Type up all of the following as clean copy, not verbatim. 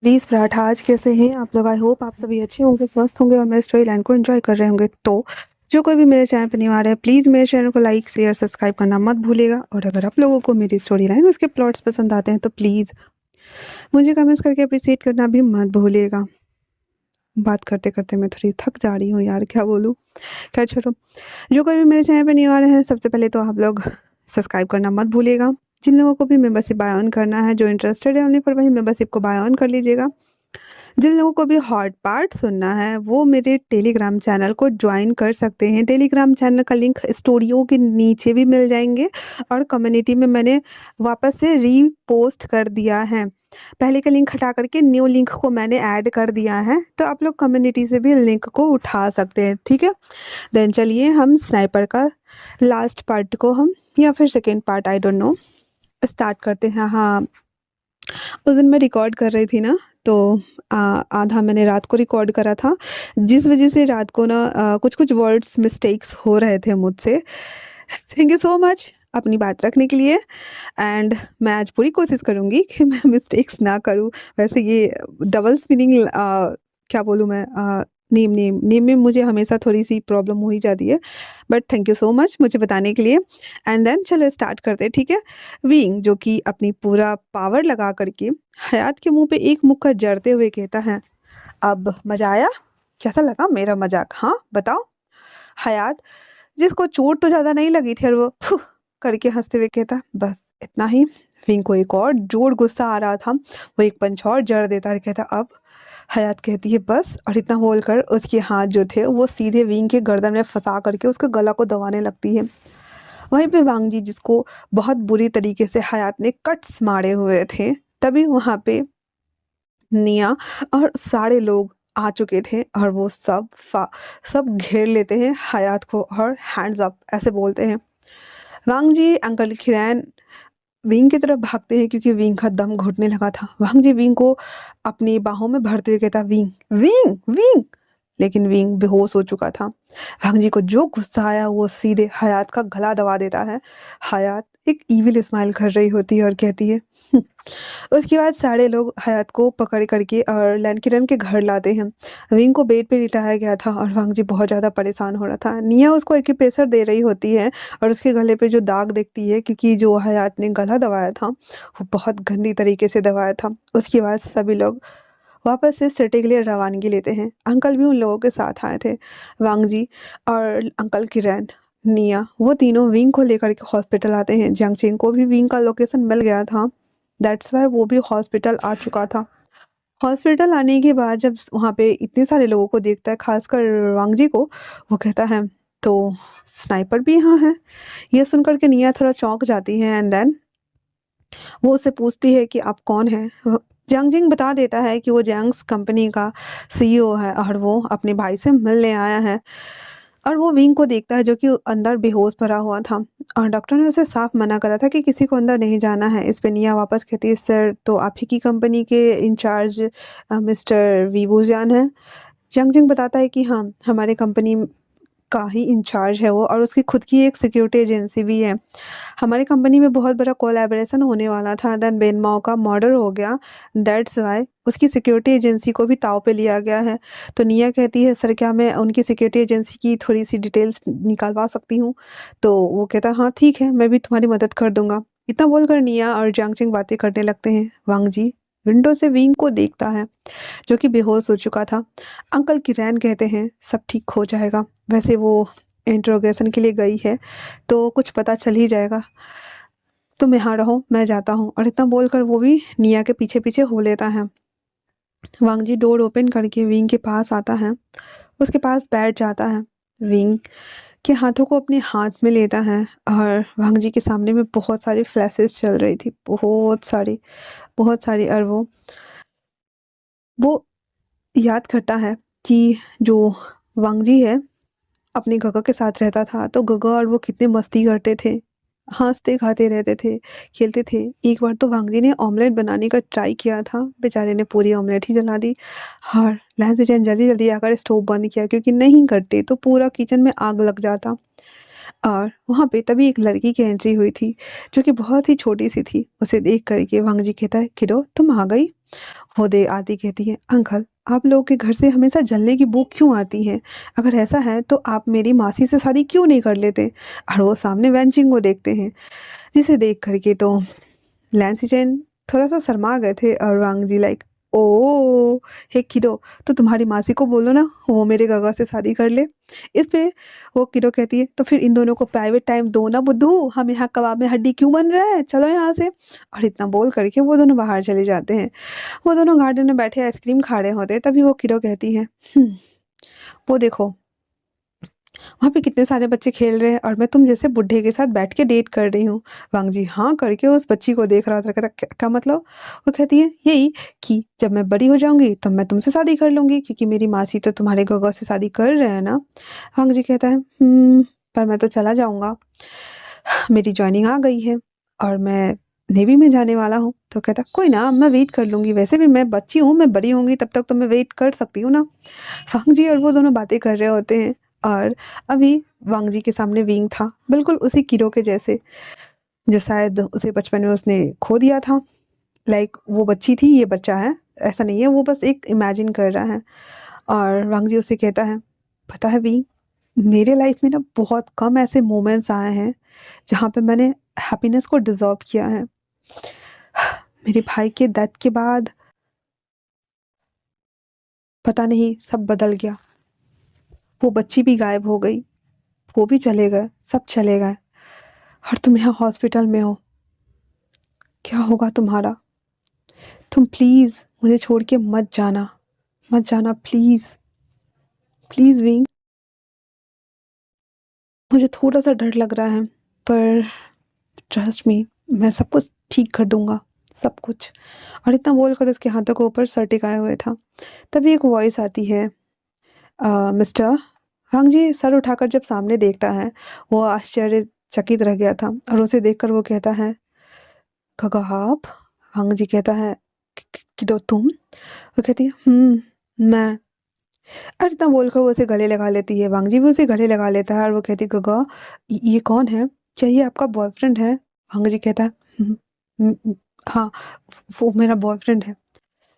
Please paratha आज कैसे हैं आप लोग? आई होप आप सभी अच्छे होंगे, स्वस्थ होंगे और मेरे स्टोरी लाइन को एंजॉय कर रहे होंगे। तो जो कोई भी मेरे चैनल पर न्यू आ रहा है, प्लीज़ मेरे चैनल को लाइक शेयर सब्सक्राइब करना मत भूलिएगा। और अगर आप लोगों को मेरी स्टोरी लाइन उसके प्लॉट्स पसंद आते हैं तो प्लीज़ मुझे कमेंट्स करके अप्रिशिएट करना भी मत भूलिएगा। बात करते करते मैं थोड़ी थक जा रही हूँ यार, क्या बोलूँ। खैर छोड़ो, जो कोई भी मेरे चैनल पर न्यू आ रहे हैं, सबसे पहले तो आप लोग सब्सक्राइब करना मत भूलिएगा। जिन लोगों को भी मेंबरशिप बाय ऑन करना है, जो इंटरेस्टेड है ओनली फॉर वही मेंबरशिप को बाय ऑन कर लीजिएगा। जिन लोगों को भी हॉट पार्ट सुनना है वो मेरे टेलीग्राम चैनल को ज्वाइन कर सकते हैं। टेलीग्राम चैनल का लिंक स्टोरियो के नीचे भी मिल जाएंगे और कम्युनिटी में मैंने वापस से रीपोस्ट कर दिया है। पहले का लिंक हटा करके न्यू लिंक को मैंने ऐड कर दिया है, तो आप लोग कम्युनिटी से भी लिंक को उठा सकते हैं, ठीक है। देन चलिए हम स्नाइपर का लास्ट पार्ट को हम या फिर second part I don't know start करते हैं। हाँ, उस दिन मैं रिकॉर्ड कर रही थी ना, तो आधा मैंने रात को रिकॉर्ड करा था, जिस वजह से रात को ना कुछ कुछ वर्ड्स मिस्टेक्स हो रहे थे मुझसे। थैंक यू सो मच अपनी बात रखने के लिए। एंड मैं आज पूरी कोशिश करूँगी कि मैं मिस्टेक्स ना करूँ। वैसे ये डबल स्पिनिंग क्या बोलूँ मैं, नेम में मुझे हमेशा थोड़ी-सी प्रॉब्लम हो ही जाती है। But thank you so much मुझे बताने के लिए। एंड देन चलो स्टार्ट करते हैं, ठीक है। विंग जो कि अपनी पूरा पावर लगा करके हयात के मुँह पे एक मुक्का जड़ते हुए कहता है, "अब मज़ा आया? कैसा लगा मेरा मज़ाक? हाँ, बताओ?" हयात, जिसको चोट तो ज़्यादा नहीं लगी थी, और वो फुह करके हँसते हुए कहता, "बस इतना ही?" विंग को एक और जोर गुस्सा आ रहा था। वो एक पंच और जड़ देता है और कहता, "अब?" हयात कहती है, "बस।" और इतना बोलकर उसके हाथ जो थे वो सीधे विंग के गर्दन में फंसा करके उसके गला को दबाने लगती है। वहीं पे वांगजी, जिसको बहुत बुरी तरीके से हयात ने कट्स मारे हुए थे, तभी वहाँ पे निया और सारे लोग आ चुके थे और वो सब घेर लेते हैं हयात को और हैंड्स अप ऐसे बोलते हैं। वांगजी अंकल खिरैन विंग की तरफ भागते हैं क्योंकि विंग का दम घुटने लगा था। वांगजी विंग को अपनी बाहों में भरते हुए कहता, "विंग, विंग, विंग!" लेकिन विंग बेहोश हो चुका था। वांगजी को जो गुस्सा आया वो सीधे हयात का गला दबा देता है। हयात एक इविल स्माइल कर रही होती है और कहती है, "हम्म।" उसके बाद सारे लोग हयात को पकड़ करके और लैनकिरन के घर लाते हैं। विंग को बेड पे लिटाया गया था और वांगजी बहुत ज़्यादा परेशान हो रहा था। निया उसको एक्यूप्रेशर दे रही होती है और उसके गले पे जो दाग दिखती है, क्योंकि जो हयात ने गला दबाया था वो बहुत गंदी तरीके से दबाया था। उसके बाद सभी लोग वापस से सिटी के लिए रवानगी लेते हैं। अंकल भी उन लोगों के साथ आए थे। वांगजी और अंकल किरण, निया, वो तीनों विंग को लेकर के हॉस्पिटल आते हैं। जियांगचेन को भी विंग का लोकेशन मिल गया था, दैट्स वाई वो भी हॉस्पिटल आ चुका था। हॉस्पिटल आने के बाद जब वहाँ पे इतने सारे लोगों को देखता है, खासकर वांगजी को, वो कहता है, "तो स्नाइपर भी यहाँ है?" ये सुनकर के निया थोड़ा चौंक जाती है। एंड देन वो उससे पूछती है कि आप कौन हैं? जियांगजिंग बता देता है कि वो जियांग्स कंपनी का सीईओ है और वो अपने भाई से मिलने आया है। और वो विंग को देखता है जो कि अंदर बेहोश पड़ा हुआ था और डॉक्टर ने उसे साफ मना करा था कि किसी को अंदर नहीं जाना है। इस पे निया वापस कहती है, "सर, तो आप ही की कंपनी के इंचार्ज मिस्टर वीवूजियान हैं?" जियांगजिंग बताता है कि हाँ, हमारे कंपनी का ही इंचार्ज है वो, और उसकी खुद की एक सिक्योरिटी एजेंसी भी है। हमारी कंपनी में बहुत बड़ा कोलैबोरेशन होने वाला था, देन बेन माओ का मर्डर हो गया, दैट्स व्हाई उसकी सिक्योरिटी एजेंसी को भी ताव पे लिया गया है। तो निया कहती है, "सर, क्या मैं उनकी सिक्योरिटी एजेंसी की थोड़ी-सी डिटेल्स निकलवा सकती हूँ?" तो वो कहता है, "हाँ, ठीक है, मैं भी तुम्हारी मदद कर दूँगा।" इतना बोलकर निया और जियांगचिंग बातें करने लगते हैं। वांगजी विंडो से विंग को देखता है, जो कि बेहोश हो चुका था। अंकल किरैन कहते हैं, "सब ठीक हो जाएगा। वैसे वो इंट्रोगेशन के लिए गई है, तो कुछ पता चल ही जाएगा। तुम यहाँ रहो, मैं जाता हूँ।" और इतना बोलकर वो भी निया के पीछे-पीछे हो लेता है। वांगजी डोर ओपन करके विंग के पास आता है, उसके पास बैठ जाता है। विंग के हाथों को अपने हाथ में लेता है और वांगजी के सामने में बहुत सारी फ्लैशेस चल रही थी, बहुत सारी। और वो याद करता है कि जो वांगजी है अपने गगा के साथ रहता था, तो गगा और वो कितने मस्ती करते थे, हँसते खाते रहते थे, खेलते थे। एक बार तो वांगजी ने ऑमलेट बनाने का ट्राई किया था, बेचारे ने पूरी ऑमलेट ही जला दी। और लहन से जल्दी जल्दी आकर स्टोव बंद किया, क्योंकि नहीं करते तो पूरा किचन में आग लग जाता। और वहाँ पे तभी एक लड़की की एंट्री हुई थी, जो कि बहुत ही छोटी सी थी। उसे देख करके वांगजी कहता है, "किडो, तुम आ गई?" वो दे आती कहती है, अंकल आप लोगों के घर से हमेशा जलने की बू क्यों आती है? अगर ऐसा है तो आप मेरी मासी से शादी क्यों नहीं कर लेते? और वो सामने वैंचिंग को देखते हैं, जिसे देख करके तो लैंसी चैन थोड़ा सा शर्मा गए थे और वांग जी लाइक, ओ हे किडो, तो तुम्हारी मासी को बोलो ना वो मेरे गगा से शादी कर ले। इस पे वो किडो कहती है, तो फिर इन दोनों को प्राइवेट टाइम दो ना बुद्धू, हम यहाँ कबाब में हड्डी क्यों बन रहा है, चलो यहाँ से। और इतना बोल करके वो दोनों बाहर चले जाते हैं। वो दोनों गार्डन में बैठे आइसक्रीम खा रहे होते हैं, तभी वो किडो कहती है, वो देखो वहाँ पे कितने सारे बच्चे खेल रहे हैं और मैं तुम जैसे बुढ़े के साथ बैठ के डेट कर रही हूँ। वांग जी हाँ करके उस बच्ची को देख रहा था, कहता क्या मतलब? वो कहती है यही कि जब मैं बड़ी हो जाऊंगी तो मैं तुमसे शादी कर लूंगी, क्योंकि मेरी मासी तो तुम्हारे गगा से शादी कर रहे हैं ना। वांग जी कहता है पर मैं तो चला जाऊंगा, मेरी ज्वाइनिंग आ गई है और मैं नेवी में जाने वाला हूँ। तो कहता कोई ना, मैं वेट कर लूंगी, वैसे भी मैं बच्ची हूँ, मैं बड़ी होंगी तब तक तो मैं वेट कर सकती हूँ ना। वांग जी और वो दोनों बातें कर रहे होते हैं और अभी वांग जी के सामने विंग था, बिल्कुल उसी कीड़ों के जैसे, जो शायद उसे बचपन में उसने खो दिया था। लाइक वो बच्ची थी, ये बच्चा है, ऐसा नहीं है, वो बस एक इमेजिन कर रहा है। और वांग जी उसे कहता है, पता है विंग, मेरे लाइफ में ना बहुत कम ऐसे मोमेंट्स आए हैं जहाँ पे मैंने हैप्पीनेस को डिजर्व किया है। मेरे भाई के डेथ के बाद पता नहीं सब बदल गया, वो बच्ची भी गायब हो गई, वो भी चले गए, सब चले गए, और तुम यहाँ हॉस्पिटल में हो, क्या होगा तुम्हारा? तुम प्लीज मुझे छोड़ के मत जाना, मत जाना प्लीज, प्लीज विंग। मुझे थोड़ा सा डर लग रहा है, पर ट्रस्ट मी, मैं सब कुछ ठीक कर दूंगा, सब कुछ। और इतना बोलकर उसके हाथों के ऊपर सर टिकाए हुए था। तभी एक वॉइस आती है, मिस्टर। वांग जी सर उठाकर जब सामने देखता है, वो आश्चर्यचकित रह गया था और उसे देखकर वो कहता है, खगा आप? वांग जी कहता है, कि दो तुम? वो कहती है, मैं। और इतना बोलकर वो उसे गले लगा लेती है, वांग जी भी उसे गले लगा लेता है और वो कहती है, गगा ये कौन है, क्या ये आपका बॉयफ्रेंड है? वांग जी कहता है, हाँ वो मेरा बॉयफ्रेंड है।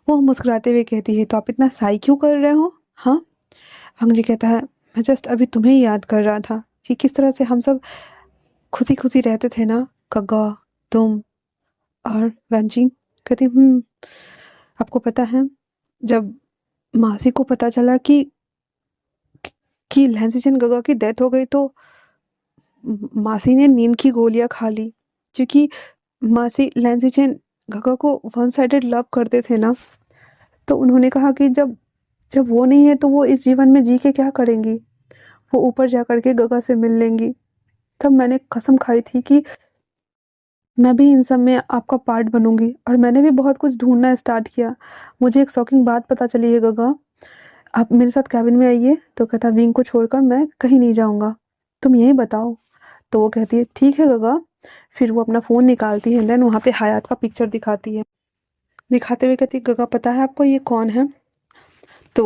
वो मुस्कुराते हुए कहती है, तो आप इतना साई क्यों कर रहे हो? हाँ। वांग जी कहता है, मैं जस्ट अभी तुम्हें ही याद कर रहा था कि किस तरह से हम सब खुशी खुशी रहते थे ना, कगा, तुम और वंचिंग। कहती, आपको पता है, जब मासी को पता चला कि लहंसीचंद गगा की डेथ हो गई, तो मासी ने नींद की गोलियां खा ली, क्योंकि मासी लहंसीचंद गगा को वन साइडेड लव करते थे ना। तो उन्होंने कहा कि जब जब वो नहीं है तो वो इस जीवन में जी के क्या करेंगी, वो ऊपर जा करके गगा से मिल लेंगी। तब मैंने कसम खाई थी कि मैं भी इन सब में आपका पार्ट बनूंगी, और मैंने भी बहुत कुछ ढूंढना स्टार्ट किया। मुझे एक शॉकिंग बात पता चली है गगा, आप मेरे साथ कैबिन में आइए। तो कहता, विंग को छोड़कर मैं कहीं नहीं जाऊंगा, तुम यही बताओ। तो वो कहती है, ठीक है गगा। फिर वो अपना फ़ोन निकालती है, देन वहाँ पे हयात का पिक्चर दिखाती है, दिखाते हुए कहती है, गगा पता है आपको ये कौन है? तो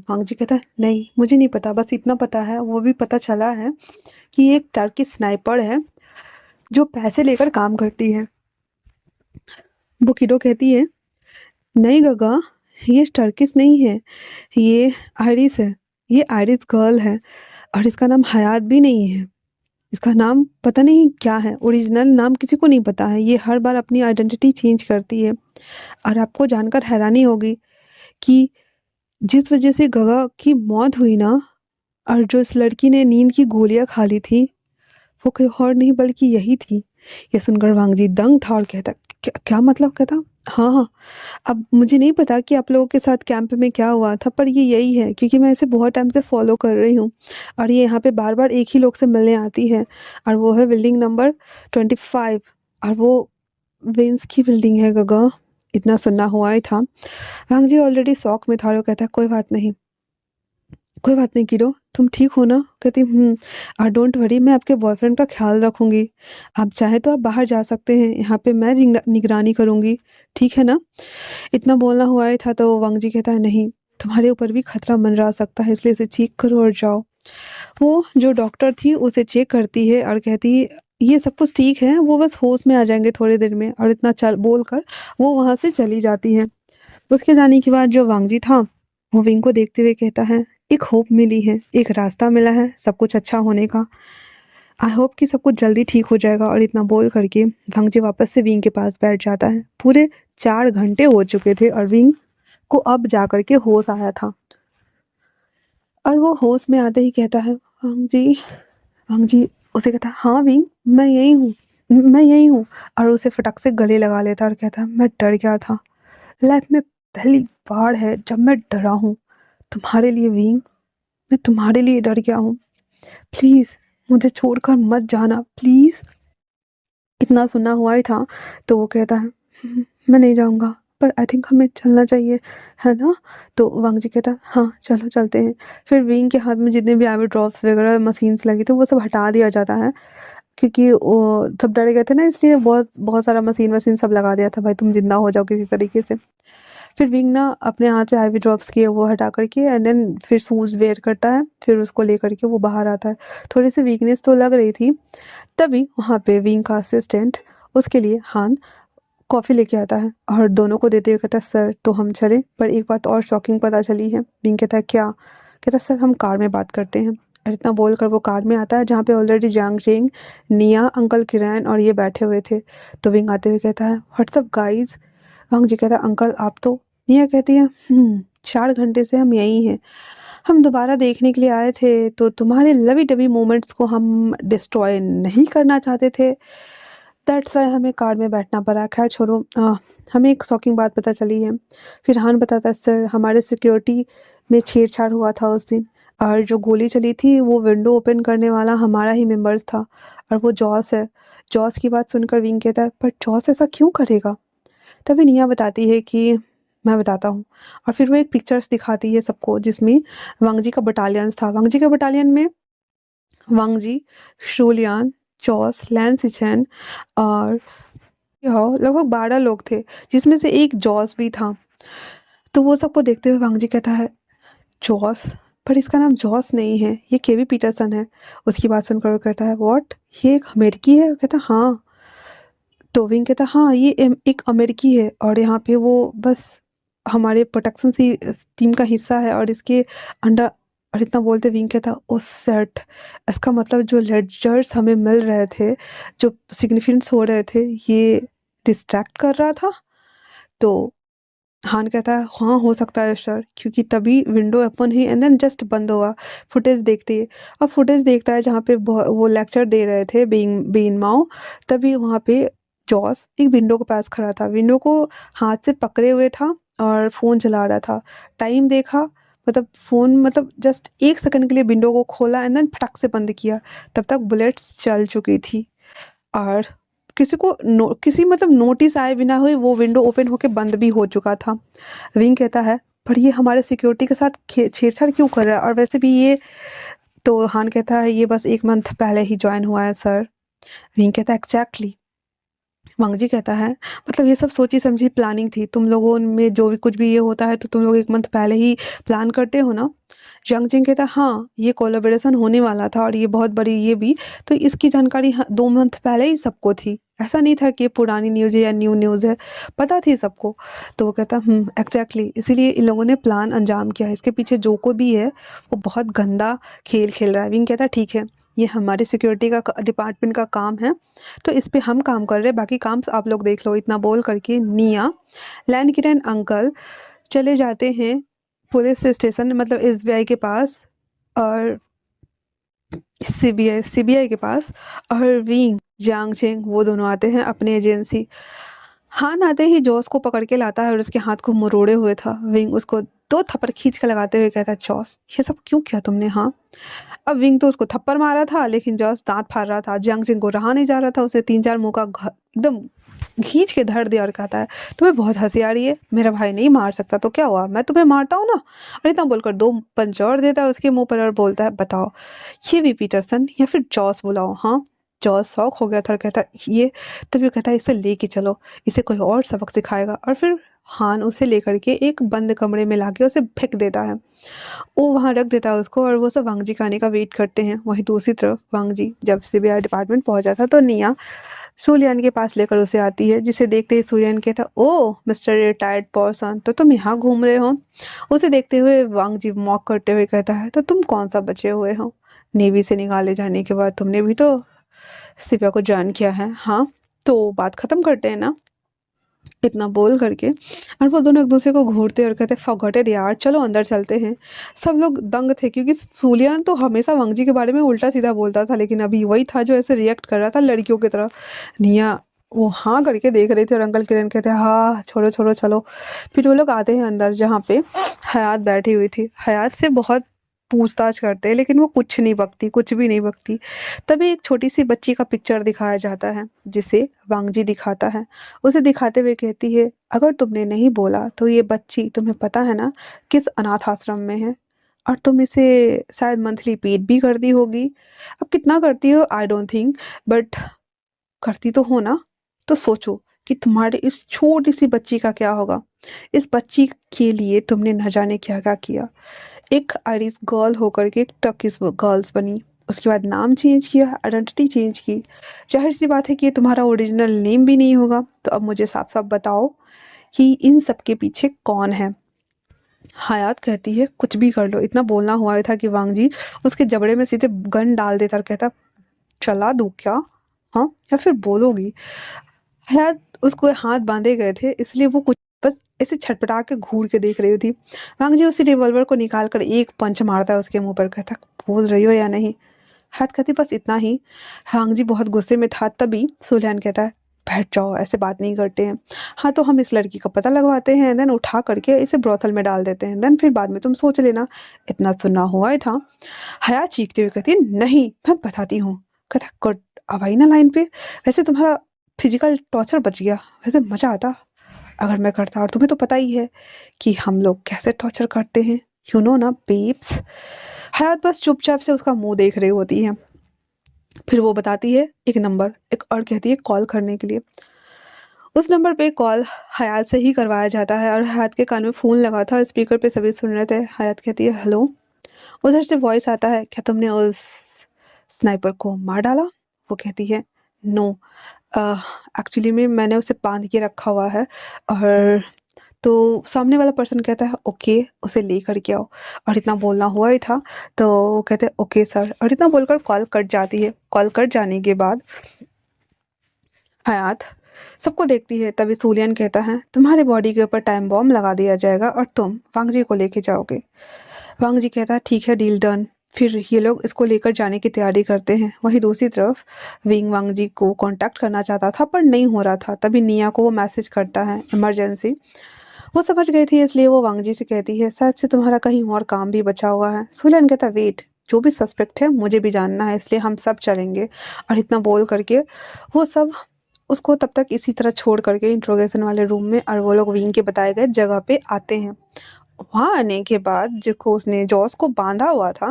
वांग जी कहता है, नहीं मुझे नहीं पता, बस इतना पता है, वो भी पता चला है कि ये एक टर्की स्नाइपर है जो पैसे लेकर काम करती है। वो किडो कहती है, नहीं गगा, ये टर्किश नहीं है, ये आयरिश है, ये आयरिश गर्ल है, और इसका नाम हयात भी नहीं है, इसका नाम पता नहीं क्या है, ओरिजिनल नाम किसी को नहीं पता है, ये हर बार अपनी आइडेंटिटी चेंज करती है। और आपको जानकर हैरानी होगी कि जिस वजह से गगा की मौत हुई ना, और जो इस लड़की ने नींद की गोलियां खा ली थी, वो कोई और नहीं बल्कि यही थी। ये सुनकर वांग जी दंग था और कहता, क्या क्या मतलब? कहता, हाँ हाँ, अब मुझे नहीं पता कि आप लोगों के साथ कैंप में क्या हुआ था, पर ये यही है, क्योंकि मैं इसे बहुत टाइम से फॉलो कर रही हूँ, और ये यहाँ पे बार बार एक ही लोग से मिलने आती है, और वो है बिल्डिंग नंबर 25, और वो विंस की बिल्डिंग है गगा। इतना सुनना हुआ ही था। वांग जी ऑलरेडी शौक में था और वो कहता है, कोई बात नहीं, कोई बात नहीं कीरो, तुम ठीक हो ना? कहती, और डोंट वरी, मैं आपके बॉयफ्रेंड का ख्याल रखूंगी, आप चाहे तो आप बाहर जा सकते हैं, यहाँ पे मैं निगरानी करूंगी, ठीक है ना? इतना बोलना हुआ ही था तो वांग जी कहता है, नहीं, तुम्हारे ऊपर भी खतरा मंडरा सकता है, इसलिए इसे चेक करो और जाओ। वो जो डॉक्टर थी उसे चेक करती है और कहती है, ये सब कुछ ठीक है, वो बस होश में आ जाएंगे थोड़ी देर में, और इतना चल बोलकर वो वहां से चली जाती है। उसके जाने के बाद जो वांगजी था, वो विंग को देखते हुए कहता है, एक होप मिली है, एक रास्ता मिला है सब कुछ अच्छा होने का। आई होप कि सब कुछ जल्दी ठीक हो जाएगा। और इतना बोल करके वांगजी वापस से विंग के पास बैठ जाता है। पूरे 4 घंटे हो चुके थे और विंग को अब जा करके होश आया था। और वो होश में आते ही कहता है, वांगजी। वांगजी उसे कहता है, हाँ विंग, मैं यही हूँ, मैं यही हूँ। और उसे फटक से गले लगा लेता और कहता है, मैं डर गया था। लाइफ में पहली बार है जब मैं डरा हूँ तुम्हारे लिए विंग। मैं तुम्हारे लिए डर गया हूँ। प्लीज़ मुझे छोड़कर मत जाना, प्लीज़। इतना सुना हुआ ही था तो वो कहता है, मैं नहीं जाऊँगा, पर आई थिंक हमें चलना चाहिए, है ना?" तो वांगजी कहता है, हाँ, चलो चलते हैं। फिर विंग के हाथ में जितने भी आईवी ड्रॉप्स वगैरह मशीन्स लगी थी वो सब हटा दिया जाता है, क्योंकि वो सब डरे गए थे ना, इसलिए बहुत बहुत सारा मशीन वशीन सब लगा दिया था, भाई तुम जिंदा हो जाओ किसी तरीके से। फिर विंग ना अपने हाथ से आईवी ड्रॉप्स किए वो हटा करके एंड देन फिर शूज़ वेयर करता है, फिर उसको लेकर के वो बाहर आता है। थोड़ी सी वीकनेस तो लग रही थी। तभी वहाँ पे विंग का असिस्टेंट उसके लिए हान कॉफ़ी लेके आता है और दोनों को देते हुए कहता है, सर तो हम चलें, पर एक बात और शॉकिंग पता चली है। विंग कहता है, क्या? कहता है, सर हम कार में बात करते हैं। और इतना बोलकर वो कार में आता है जहाँ पे ऑलरेडी जांग चेंग, निया, अंकल किरण और ये बैठे हुए थे। तो विंग आते हुए कहता है, व्हाट्सअप गाइज। वांग जी कहता है, अंकल आप तो? निया कहती है, 4 घंटे से हम यहीं हैं, हम दोबारा देखने के लिए आए थे, तो तुम्हारे लवी डबी मोमेंट्स को हम डिस्ट्रॉय नहीं करना चाहते थे, दैट्स वाई हमें कार में बैठना पड़ा। खैर छोड़ो, हमें एक शॉकिंग बात पता चली है। फिर हान बताता है, सर हमारे सिक्योरिटी में छेड़छाड़ हुआ था उस दिन, और जो गोली चली थी वो विंडो ओपन करने वाला हमारा ही मेंबर्स था, और वो जॉस है। जॉस की बात सुनकर विंग कहता है, पर जॉस ऐसा क्यों करेगा? तभी निया बताती है कि मैं बताता हूँ। और फिर वो एक पिक्चर्स दिखाती है सबको जिसमें वांगजी का बटालियन था। वांगजी के बटालियन में वांगजी, शोलियान, चौस, लैन सिचेन और लगभग 12 लोग थे, जिसमें से एक जॉस भी था। तो वो सबको देखते हुए वांगजी कहता है, जॉस? पर इसका नाम जॉस नहीं है, ये केवी पीटरसन है। उसकी बात सुनकर वो कहता है, व्हाट, ये एक अमेरिकी है? वो कहता है, हाँ। तो विंग कहता, हाँ ये एक अमेरिकी है और यहाँ पे वो बस हमारे प्रोटेक्शन सी टीम का हिस्सा है और इसके अंडर। और इतना बोलते विंग कहता, ओ सेट, इसका मतलब जो लेडजर्स हमें मिल रहे थे, जो सिग्निफिकेंस हो रहे थे, ये डिस्ट्रैक्ट कर रहा था। तो हान कहता है, हाँ हो सकता है सर, क्योंकि तभी विंडो ओपन हुई एंड देन जस्ट बंद हुआ। फुटेज देखती है। अब फुटेज देखता है जहाँ पे वो लेक्चर दे रहे थे बीइंग बीन माओ। तभी वहाँ पे जॉस एक विंडो के पास खड़ा था, विंडो को हाथ से पकड़े हुए था और फ़ोन चला रहा था। टाइम देखा, मतलब फ़ोन, मतलब जस्ट 1 सेकंड के लिए विंडो को खोला एंड देन फटक से बंद किया। तब तक बुलेट्स चल चुकी थी और किसी मतलब नोटिस आए बिना हुई वो विंडो ओपन होके बंद भी हो चुका था। विंग कहता है, पर ये हमारे सिक्योरिटी के साथ छेड़छाड़ क्यों कर रहा है, और वैसे भी ये। तो हान कहता है, ये बस 1 मंथ पहले ही ज्वाइन हुआ है सर। विंग कहता है, एग्जैक्टली। वांगजी कहता है, मतलब ये सब सोची समझी प्लानिंग थी, तुम लोगों में जो भी कुछ भी ये होता है तो तुम लोग 1 मंथ पहले ही प्लान करते हो ना? जंग जिंग कहता है, हाँ ये कोलैबोरेशन होने वाला था और ये बहुत बड़ी ये भी, तो इसकी जानकारी 2 मंथ पहले ही सबको थी। ऐसा नहीं था कि ये पुरानी न्यूज़ है या न्यू न्यूज़ है, पता थी सबको। तो वो कहता, एग्जैक्टली, इसीलिए इन लोगों ने प्लान अंजाम किया। इसके पीछे जो कोई भी है वो बहुत गंदा खेल खेल रहा है। विंग कहता है, ठीक है, ये हमारी सिक्योरिटी का डिपार्टमेंट का काम है, तो इस पे हम काम कर रहे हैं, बाकी काम आप लोग देख लो। इतना बोल करके निया, लैंड किरण अंकल चले जाते हैं पुलिस स्टेशन, मतलब एसबीआई के पास, और सीबीआई के पास। और विंग, जियांग चेंग, वो दोनों आते हैं अपनी एजेंसी। हान आते ही जॉस को पकड़ के लाता है और उसके हाथ को मरोड़े हुए था। विंग उसको 2 थप्पड़ खींच के लगाते हुए कहता है, जॉस ये सब क्यों किया तुमने? हाँ। अब विंग तो उसको थप्पड़ मारा था, लेकिन जॉस दांत फाड़ रहा था। जियांग चेंग को रहा नहीं जा रहा था, उसे 3-4 मुंह का एकदम खींच के धर दिया और कहता है, तुम्हें बहुत हंसी आ रही है, मेरा भाई नहीं मार सकता तो क्या हुआ, मैं तुम्हें मारता हूँ ना। और इतना बोलकर 2 पंच और देता है उसके मुंह पर और बोलता है, बताओ ये भी पीटरसन या फिर जॉस बुलाओ? हाँ। जॉस शॉक हो गया था और कहता ये। तभी वो कहता है, इसे लेके चलो, इसे कोई और सबक सिखाएगा। और फिर हान उसे लेकर के एक बंद कमरे में लाके उसे फेंक देता है। वो वहाँ रख देता है उसको और वो सब वांगजी का आने का वेट करते हैं। वहीं दूसरी तरफ वांगजी जब सीबीआई डिपार्टमेंट पहुंचा था तो निया सूलियान के पास लेकर उसे आती है, जिसे देखते ही सूलियान कहता, ओह मिस्टर रिटायर्ड पर्सन, तो तुम यहाँ घूम रहे हो। उसे देखते हुए वांग जी मॉक करते हुए कहता है, तो तुम कौन सा बचे हुए हो? नेवी से निकाले जाने के बाद तुमने भी तो सिपा को ज्वाइन किया है, हाँ? तो बात खत्म करते हैं ना, इतना बोल करके। और वो दोनों एक दूसरे को घूरते और कहते, फॉरगॉटेड यार, चलो अंदर चलते हैं। सब लोग दंग थे, क्योंकि सूलियान तो हमेशा वांगजी के बारे में उल्टा सीधा बोलता था, लेकिन अभी वही था जो ऐसे रिएक्ट कर रहा था लड़कियों की तरह। निया वो हाँ करके देख रहे थे, और अंकल किरण कहते हैं, हाँ छोड़ो छोड़ो चलो। फिर वो लोग आते हैं अंदर, जहाँ पे हयात बैठी हुई थी। हयात से बहुत पूछताछ करते हैं, लेकिन वो कुछ नहीं बकती, कुछ भी नहीं बकती। तभी एक छोटी सी बच्ची का पिक्चर दिखाया जाता है, जिसे वांगजी दिखाता है। उसे दिखाते हुए कहती है, अगर तुमने नहीं बोला तो ये बच्ची, तुम्हें पता है ना किस अनाथ आश्रम में है? और तुम इसे शायद मंथली पेड भी करती होगी। अब कितना करती हो आई डोंट थिंक, बट करती तो हो ना। तो सोचो कि तुम्हारे इस छोटी सी बच्ची का क्या होगा। इस बच्ची के लिए तुमने न जाने क्या क्या किया। एक आयरिश गर्ल होकर के एक टर्किश गर्ल्स बनी, उसके बाद नाम चेंज किया, आइडेंटिटी चेंज की। जाहिर सी बात है कि ये तुम्हारा ओरिजिनल नेम भी नहीं होगा। तो अब मुझे साफ साफ बताओ कि इन सब के पीछे कौन है? हयात कहती है, कुछ भी कर लो। इतना बोलना हुआ था कि वांगजी उसके जबड़े में सीधे गन डाल देता और कहता, चला दूं क्या? हाँ, या फिर बोलोगी? हयात उसको हाथ बांधे गए थे, इसलिए वो कुछ बस ऐसे छटपटा के घूर के देख रही थी। वांगजी उसी रिवॉल्वर को निकाल कर एक पंच मारता है उसके मुंह पर, कहता, बोल रही हो या नहीं? हयात कहती, बस इतना ही। वांगजी बहुत गुस्से में था, तभी सुलैन कहता है, बैठ जाओ, ऐसे बात नहीं करते हैं। हाँ, तो हम इस लड़की का पता लगवाते हैं, देन उठा करके इसे ब्रोथल में डाल देते हैं, देन फिर बाद में तुम सोच लेना। इतना सुनना हुआ ही था। हयात चीखते हुए कहती, नहीं मैं बताती हूँ। कहता, गुड, अब आई ना लाइन पे। वैसे तुम्हारा फिजिकल टॉर्चर बच गया, वैसे मजा आता अगर मैं करता। और तुम्हें तो पता ही है कि हम लोग कैसे टॉर्चर करते हैं, यू नो ना बेब्स। हयात बस चुपचाप से उसका मुंह देख रही होती है। फिर वो बताती है एक नंबर, एक और कहती है कॉल करने के लिए। उस नंबर पे कॉल हयात से ही करवाया जाता है, और हयात के कान में फ़ोन लगा था और स्पीकर पे सभी सुन रहे थे। हयात कहती है, हेलो। उधर से वॉइस आता है, क्या तुमने उस स्नाइपर को मार डाला? वो कहती है, नो, एक्चुअली में मैंने उसे बांध के रखा हुआ है। और तो सामने वाला पर्सन कहता है, ओके उसे लेकर के आओ। और इतना बोलना हुआ ही था, तो वो कहते हैं, ओके सर। और इतना बोलकर कॉल कट जाती है। कॉल कट जाने के बाद हयात सबको देखती है, तभी सूलियन कहता है, तुम्हारे बॉडी के ऊपर टाइम बॉम्ब लगा दिया जाएगा और तुम वांगजी को लेके जाओगे। वांगजी कहता है, ठीक है, डील डन। फिर ये लोग इसको लेकर जाने की तैयारी करते हैं। वहीं दूसरी तरफ विंग वांगजी को कांटेक्ट करना चाहता था, पर नहीं हो रहा था। तभी निया को वो मैसेज करता है, इमरजेंसी। वो समझ गई थी, इसलिए वो वांगजी से कहती है, शायद से तुम्हारा कहीं और काम भी बचा हुआ है। सुलन कहता, वेट, जो भी सस्पेक्ट है मुझे भी जानना है, इसलिए हम सब चलेंगे। और इतना बोल करके वो सब उसको तब तक इसी तरह छोड़ करके इंट्रोगेशन वाले रूम में, और वो लोग विंग के बताए गए जगह पे आते हैं। वहाँ आने के बाद जिसको उसने जॉस को बांधा हुआ था,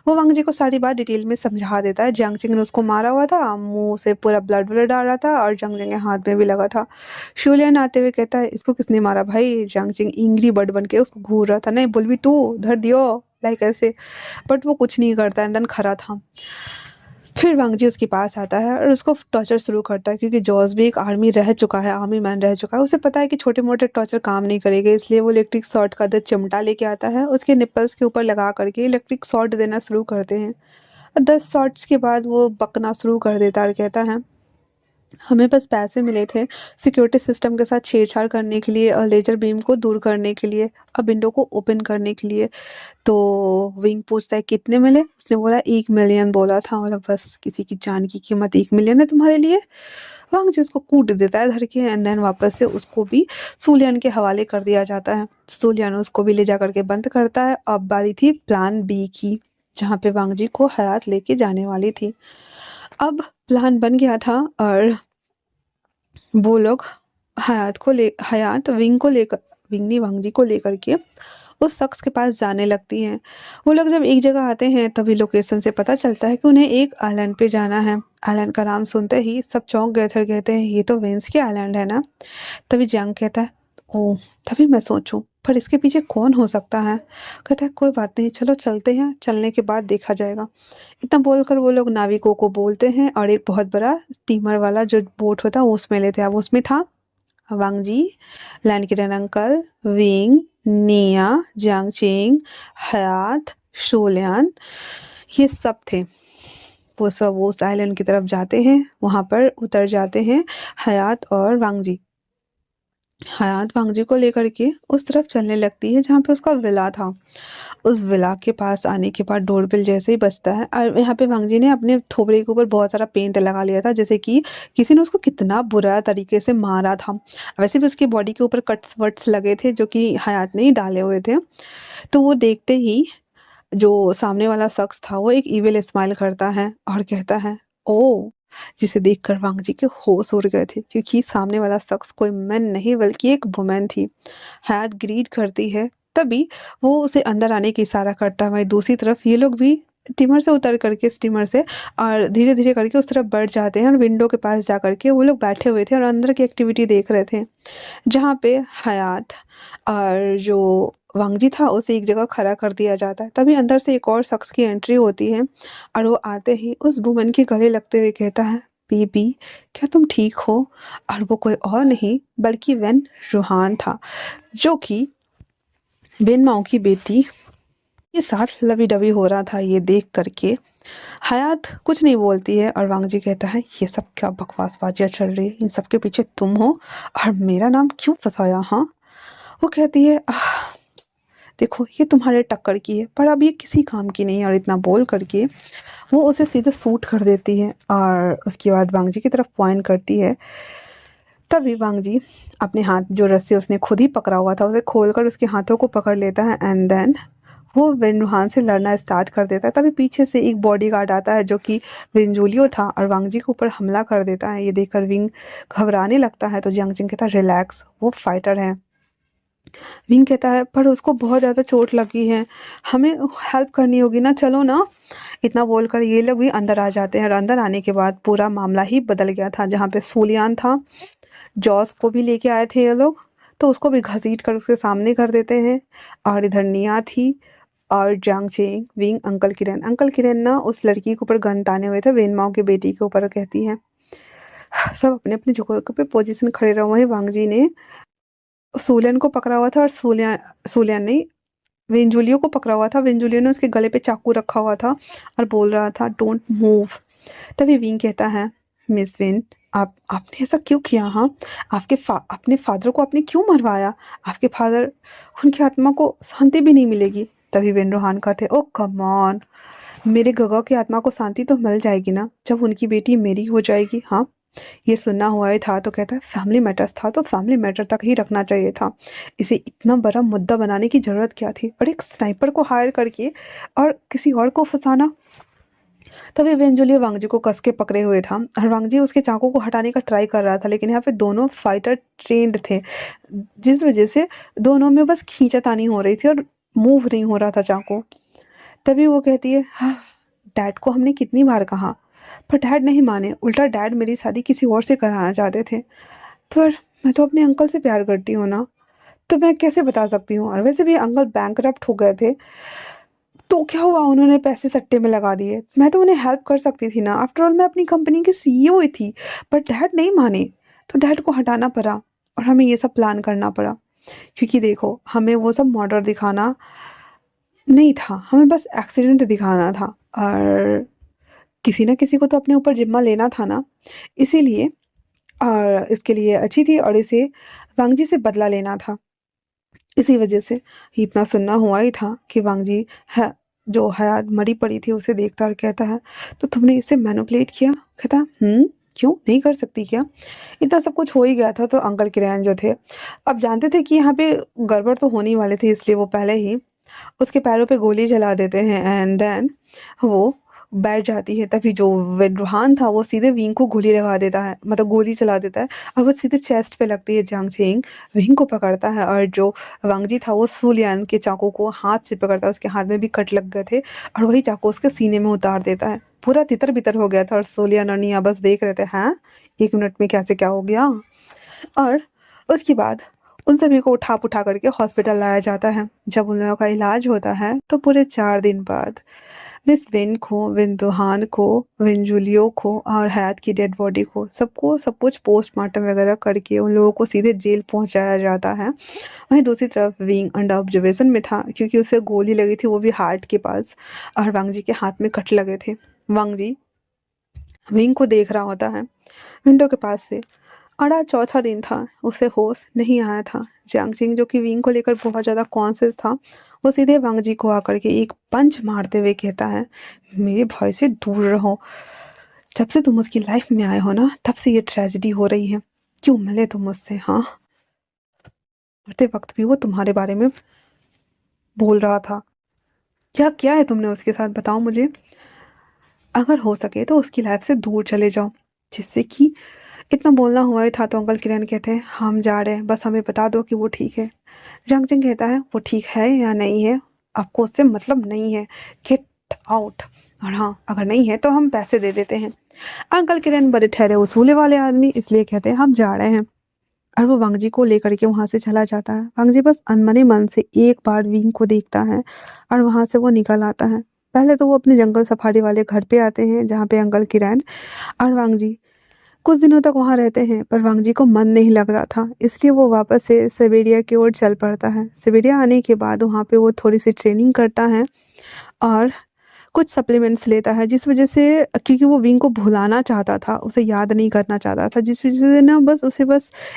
वो वांग जी को सारी बात डिटेल में समझा देता है। जियांग चिंग ने उसको मारा हुआ था, मुंह से पूरा ब्लड ब्लड आ रहा था, और जियांग चिंग के हाथ में भी लगा था। शूलियन आते हुए कहता है, इसको किसने मारा भाई? जियांग चिंग इंग्री बर्ड बन के उसको घूर रहा था, नहीं बोल भी तू, धर दियो, लाइक ऐसे। बट वो कुछ नहीं करता, एंड देन खड़ा था। फिर वांगजी उसके पास आता है और उसको टॉर्चर शुरू करता है, क्योंकि जॉस भी एक आर्मी रह चुका है, आर्मी मैन रह चुका है। उसे पता है कि छोटे मोटे टॉर्चर काम नहीं करेंगे, इसलिए वो इलेक्ट्रिक शॉर्ट का चिमटा लेके आता है, उसके निप्पल्स के ऊपर लगा करके इलेक्ट्रिक शॉर्ट देना शुरू करते हैं। और 10 शॉट्स के बाद वो बकना शुरू कर देता है और कहता है, हमें बस पैसे मिले थे सिक्योरिटी सिस्टम के साथ छेड़छाड़ करने के लिए, और लेजर बीम को दूर करने के लिए, और विंडो को ओपन करने के लिए। तो विंग पूछता है, कितने मिले? उसने बोला 1 मिलियन बोला था। बोला, बस किसी की जान की कीमत 1 मिलियन है तुम्हारे लिए? वांग जी उसको कूट देता है धर के, एंड देन वापस से उसको भी सूलियन के हवाले कर दिया जाता है। सूलियन उसको भी ले जा करके बंद करता है। अब बारी थी प्लान बी की, जहाँ पे वांग जी को हयात लेके जाने वाली थी। अब प्लान बन गया था, और वो लोग हयात विंग को लेकर, विंग नहीं वांग जी को लेकर के उस शख्स के पास जाने लगती हैं। वो लोग जब एक जगह आते हैं, तभी लोकेशन से पता चलता है कि उन्हें एक आइलैंड पे जाना है। आइलैंड का नाम सुनते ही सब चौंक गए थे और कहते हैं, ये तो वेंस की आइलैंड है ना? तभी जियांग कहता है, ओह, तभी मैं सोचूं पर इसके पीछे कौन हो सकता है? कहता है कोई बात नहीं, चलो चलते हैं, चलने के बाद देखा जाएगा। इतना बोलकर वो लोग नाविकों को बोलते हैं और एक बहुत बड़ा स्टीमर वाला जो बोट होता है वो उसमें लेते हैं। अब उसमें था वांग जी, लैंड किरण अंकल, विंग, निया, जियांग चिंग, हयात, शोलियान, ये सब थे। वो सब वो उस आइलैंड की तरफ जाते हैं, वहां पर उतर जाते हैं हयात और वांग जी। हयात वांग जी को लेकर के उस तरफ चलने लगती है जहाँ पे उसका विला था। उस विला के पास आने के बाद डोरबेल जैसे ही बजता है और यहाँ पे वांग जी ने अपने थोबड़े के ऊपर बहुत सारा पेंट लगा लिया था, जैसे कि किसी ने उसको कितना बुरा तरीके से मारा था। वैसे भी उसकी बॉडी के ऊपर कट्स वट्स लगे थे जो कि हयात ने ही डाले हुए थे। तो वो देखते ही जो सामने वाला शख्स था वो एक इविल स्माइल करता है और कहता है ओ, जिसे देखकर वांग जी के होश उड़ गए थे क्योंकि सामने वाला शख्स कोई मैन नहीं बल्कि एक वुमेन थी। हयात ग्रीड करती है, तभी वो उसे अंदर आने की इशारा करता है। वहीं दूसरी तरफ ये लोग भी स्टीमर से उतर करके स्टीमर से और धीरे धीरे करके उस तरफ बढ़ जाते हैं और विंडो के पास जा करके वो लोग बैठे हुए थे और अंदर की एक्टिविटी देख रहे थे, जहाँ पे हयात और जो वांगजी था उसे एक जगह खड़ा कर दिया जाता है। तभी अंदर से एक और शख्स की एंट्री होती है और वो आते ही उस वुमन के गले लगते हुए कहता है बेबी, क्या तुम ठीक हो? और वो कोई और नहीं बल्कि वेन रूहान था, जो कि बेन माओ की बेटी के साथ लवी डबी हो रहा था। ये देख करके हयात कुछ नहीं बोलती है और वांग जी कहता है ये सब क्या बकवासबाजियाँ चल रही है, इन सब के पीछे तुम हो और मेरा नाम क्यों फंसाया? हाँ, वो कहती है देखो ये तुम्हारे टक्कर की है पर अब ये किसी काम की नहीं है। और इतना बोल करके वो उसे सीधे सूट कर देती है और उसके बाद वांग जी की तरफ पॉइंट करती है। तभी वांग जी अपने हाथ जो रस्सी उसने खुद ही पकड़ा हुआ था उसे खोलकर उसके हाथों को पकड़ लेता है एंड देन वो वेन रूहान से लड़ना स्टार्ट कर देता है। तभी पीछे से एक बॉडीगार्ड आता है जो कि विंजूलियो था और वांग जी के ऊपर हमला कर देता है। ये देखकर विंग घबराने लगता है तो जियांग चिंग कहता है रिलैक्स, वो फाइटर है। विंग कहता है पर उसको बहुत ज़्यादा चोट लगी है, हमें हेल्प करनी होगी ना, चलो ना। इतना बोलकर ये लोग भी अंदर आ जाते हैं और अंदर आने के बाद पूरा मामला ही बदल गया था। जहाँ पे सूलियान था, जॉस को भी लेके आए थे ये लोग, तो उसको भी घसीट कर उसके सामने कर देते हैं। और इधर निया थी और जांग चेंग, विंग, अंकल किरण ना उस लड़की के ऊपर गन ताने हुए थे वेन माओ की बेटी के ऊपर। कहती हैं सब अपने अपनी जगह पे पोजीशन खड़े रहे। वहीं वांग जी ने सोलियन को पकड़ा हुआ था और सोलियन ने वेंजुलियो को पकड़ा हुआ था। वेंजुलियो ने उसके गले पे चाकू रखा हुआ था और बोल रहा था डोंट मूव। तभी विंग कहता है मिस विन, आपने ऐसा क्यों किया? हाँ, अपने फादर को आपने क्यों मरवाया? आपके फादर, उनकी आत्मा को शांति भी नहीं मिलेगी। तभी वेन रोहान कहते ओ कम ऑन, मेरे गगा की आत्मा को शांति तो मिल जाएगी ना जब उनकी बेटी मेरी हो जाएगी। हाँ, ये सुनना हुआ ही था तो कहता है फैमिली मैटर्स था तो फैमिली मैटर तक ही रखना चाहिए था, इसे इतना बड़ा मुद्दा बनाने की जरूरत क्या थी? और एक स्नाइपर को हायर करके और किसी और को फंसाना। तभी वेंजुली वांगजी को कस के पकड़े हुए था और वांगजी उसके चाकू को हटाने का ट्राई कर रहा था, लेकिन यहाँ पे दोनों फाइटर ट्रेंड थे जिस वजह से दोनों में बस खींचातानी हो रही थी और मूव नहीं हो रहा था चाकू। तभी वो कहती है डैड को हमने कितनी बार कहा पर डैड नहीं माने, उल्टा डैड मेरी शादी किसी और से कराना चाहते थे। पर मैं तो अपने अंकल से प्यार करती हूँ ना, तो मैं कैसे बता सकती हूँ? और वैसे भी अंकल बैंकरप्ट हो गए थे तो क्या हुआ, उन्होंने पैसे सट्टे में लगा दिए, मैं तो उन्हें हेल्प कर सकती थी ना, आफ्टर ऑल मैं अपनी कंपनी की सीईओ ही थी। पर डैड नहीं माने तो डैड को हटाना पड़ा और हमें ये सब प्लान करना पड़ा, क्योंकि देखो हमें वो सब मर्डर दिखाना नहीं था, हमें बस एक्सीडेंट दिखाना था और किसी ना किसी को तो अपने ऊपर जिम्मा लेना था ना, इसीलिए और इसके लिए अच्छी थी और इसे वांगजी से बदला लेना था। इसी वजह से इतना सुनना हुआ ही था कि वांगजी है जो हयात मरी पड़ी थी उसे देखता और कहता है तो तुमने इसे मैनिपुलेट किया? कहता क्यों नहीं कर सकती क्या? इतना सब कुछ हो ही गया था तो अंकल किरण जो थे अब जानते थे कि यहाँ पे गड़बड़ तो होने वाली थी, इसलिए वो पहले ही उसके पैरों पे गोली चला देते हैं एंड देन वो बैठ जाती है। तभी जो वेड्रोहान था वो सीधे विंग को गोली लगा देता है, मतलब गोली चला देता है और वो सीधे चेस्ट पे लगती है। जांग चेंग विंग को पकड़ता है और जो वांगजी था वो सुलियान के चाकू को हाथ से पकड़ता है, उसके हाथ में भी कट लग गए थे और वही चाकू उसके सीने में उतार देता है। पूरा तितर बितर हो गया था और सुलियान और निया बस देख रहे थे हाँ 1 मिनट में कैसे क्या हो गया। और उसके बाद उन सभी को उठा करके हॉस्पिटल लाया जाता है। जब उन लोगों का इलाज होता है तो पूरे 4 दिन बाद मिस विन को, विन दुहान को, विन जूलियो को और हयात की डेड बॉडी को सबको सब कुछ पोस्टमार्टम वगैरह करके उन लोगों को सीधे जेल पहुंचाया जाता है। वहीं दूसरी तरफ विंग अंडर ऑब्जर्वेशन में था क्योंकि उसे गोली लगी थी, वो भी हार्ट के पास, और वांग जी के हाथ में कट लगे थे। वांग जी विंग को देख रहा होता है विंडो के पास से। और आज चौथा दिन था, उसे होश नहीं आया था। जियांग सिंह जो कि विंग को लेकर बहुत ज़्यादा कॉन्शियस था, वो सीधे वांग जी को आकर के एक पंच मारते हुए कहता है, मेरे भाई से दूर रहो। जब से तुम उसकी लाइफ में आए हो ना, तब से ये ट्रेजेडी हो रही है। क्यों मिले तुम मुझसे? हाँ, मरते वक्त भी वो तुम्हारे बारे में बोल रहा था। क्या क्या है तुमने उसके साथ, बताओ मुझे। अगर हो सके तो उसकी लाइफ से दूर चले जाओ, जिससे कि इतना बोलना हुआ ही था तो अंकल किरण कहते हैं, हम जा रहे हैं, बस हमें बता दो कि वो ठीक है। जंगजंग कहता है, वो ठीक है या नहीं है आपको उससे मतलब नहीं है, गेट आउट। और हाँ, अगर नहीं है तो हम पैसे दे देते हैं। अंकल किरण बड़े ठहरे उसूले वाले आदमी, इसलिए कहते हैं हम जा रहे हैं। और वो वांग जी को लेकर के वहां से चला जाता है। वांग जी बस अनमने मन से एक बार विंग को देखता है और वहां से वो निकल आता है। पहले तो वो अपने जंगल सफारी वाले घर पे आते हैं जहाँ पे अंकल किरण और वांग जी कुछ दिनों तक वहाँ रहते हैं, पर वांग जी को मन नहीं लग रहा था, इसलिए वो वापस से सिबेरिया की ओर चल पड़ता है। सिबेरिया आने के बाद वहाँ पे वो थोड़ी सी ट्रेनिंग करता है और कुछ सप्लीमेंट्स लेता है, जिस वजह से, क्योंकि वो विंग को भुलाना चाहता था, उसे याद नहीं करना चाहता था, जिस वजह से ना बस उसे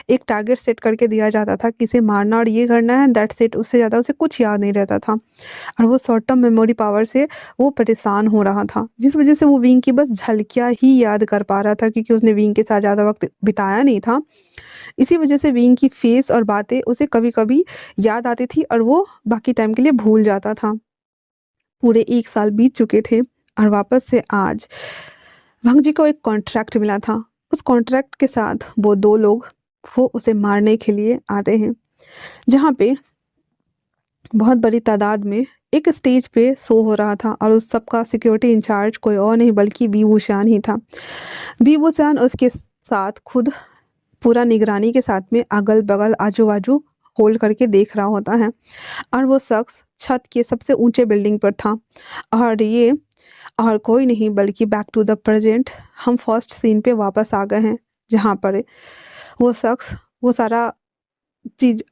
एक टारगेट सेट करके दिया जाता था कि इसे मारना और ये करना है, दैट्स इट। उससे ज़्यादा उसे कुछ याद नहीं रहता था और वो शॉर्ट टर्म मेमोरी पावर से वो परेशान हो रहा था, जिस वजह से वो विंग की बस झलकियाँ ही याद कर पा रहा था, क्योंकि उसने विंग के साथ ज़्यादा वक्त बिताया नहीं था। इसी वजह से विंग की फेस और बातें उसे कभी कभी याद आती थी और वो बाकी टाइम के लिए भूल जाता था। पूरे 1 साल बीत चुके थे और वापस से आज वांग जी को एक कॉन्ट्रैक्ट मिला था। उस कॉन्ट्रैक्ट के साथ वो दो लोग वो उसे मारने के लिए आते हैं, जहाँ पे बहुत बड़ी तादाद में एक स्टेज पे शो हो रहा था और उस सबका सिक्योरिटी इंचार्ज कोई और नहीं बल्कि बी भूषान ही था। बी भूषान उसके साथ खुद पूरा निगरानी के साथ में अगल बगल आजू बाजू होल्ड करके देख रहा होता है और वो शख्स छत के सबसे ऊंचे बिल्डिंग पर था। और ये और कोई नहीं बल्कि बैक टू द प्रेजेंट, हम फर्स्ट सीन पे वापस आ गए हैं, जहाँ पर वो शख्स वो सारा चीज